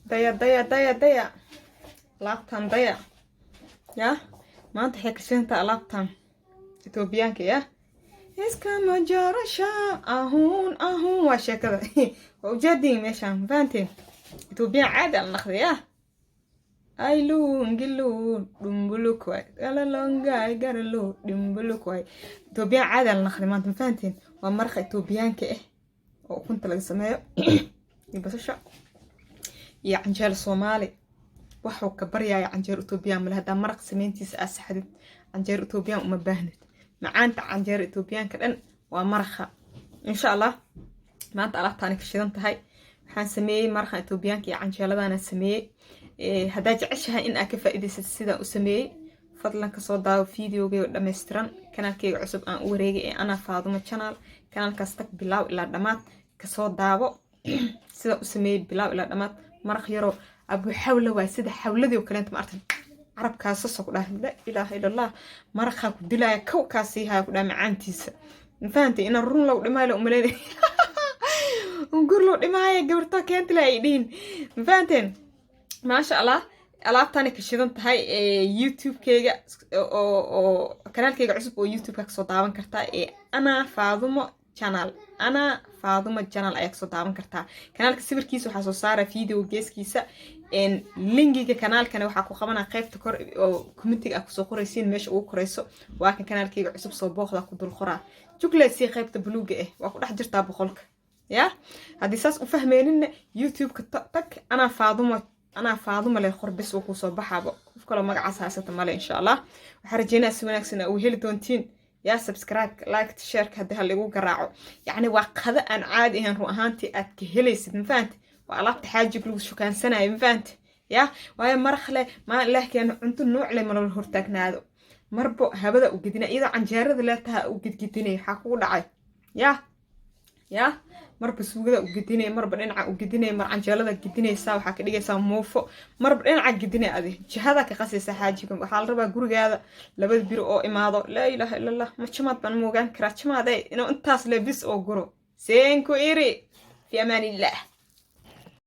daya laabtan daya ya maanta waxay kashinta alaabtan Etoobiyaanka ya iskama jarasha ahun waa sheekada ujeedin meeshan faanteen Etoobiyaan caadi aan naqdiya ayluun gilluun dhumbulukway galalongay garalo dhumbulukway Etoobiyaan caadi aan naqdi maanta faanteen waa marqa Etoobiyaanka oo kunta laga sameeyo basasha iyo canjeer Soomaali waxuu ka baryaaya canjeer Etoobiyaan ma laha maraq sameyntiisa asaxadid canjeer Etoobiyaan uma baahnid macaanta canjeer Etoobiyaanka dhan waa maraqa insha Allah maanta alaabtaan ka shidan tahay waxaan sameeyay maraqa Etoobiyaanka iyo canjeeladana sameeyay hadaa jeceshahay in aad ka faa'iideysato sida u sameeyay fadlan ka soo daawo fiidiyoga dhameystiran kanaalkayga cusub aan u wareegay ana Faadumo channel kanaalkaas tag bilaaw ilaa dhamaad ka soo daawo sida u sameeyay bilaaw ilaa dhamaad maraq yaro abu xawla waa sida xawladii oo kale inta maartan carabkaas soo ku dhahay la ilaaha illa allah maraqa ku dilaya kaasi ha ku dhaay macaantiisa faantay in run law dhimaaylo umaleeyay gur loo dhimaaya gabarta keenta la ay dhiin faanteen ma sha Allah alaabtani ka shidan tahay YouTube-kayga oo kanaalkayga cusub oo YouTube-ka soo daawan kartaa ana Faadumo channel ayaa soo daawan kartaa kanaalka sawirkiisa waxa soo saara video geeskiisa linkiga kanaalkana waxa ku qabanaa qaybta kor oo commentiga ku soo qoraysiin meesha ugu korayso waa kan kanaalkayga cusub soo booqda ku dul qoraa juglaysi qaybta buluuga waa ku dhex jirtaa boqolka ya hadii saas u fahmeenin YouTube-ka tag ana Faadumo leh qorbis oo ku soo baxaabo qof kale magacaas haysata male insha Allah waxa rajeynaa si wanaagsan oo heli doontiin يا سبسكرايب لايك شير هذا اللي هو قراعه يعني وقذا أن عادي هن روحانتي أتكهليس مفانت وعلاقة حاجة كل شو كان سنة مفانت يا وهي مرخلة ما له كان أنتو النوع اللي من الهرتاك نادو مربو هبدا وجدنا إذا عن جارد لا تها وجدني حقول عاي يا مرب سوقدا وجدني مرب ننع وجدني مر عن جالدا جدني ساو حق دغه ساموفو مرب ننع جدني ادي جهada ka qasaysa xaajiga waxa la rabaa gurigaada laba bir oo imaado la ilaaha illa allah ma chamaad ban moogan kara chamaaday inuu intaas leebis oo guro seen ku iri fi amaan illah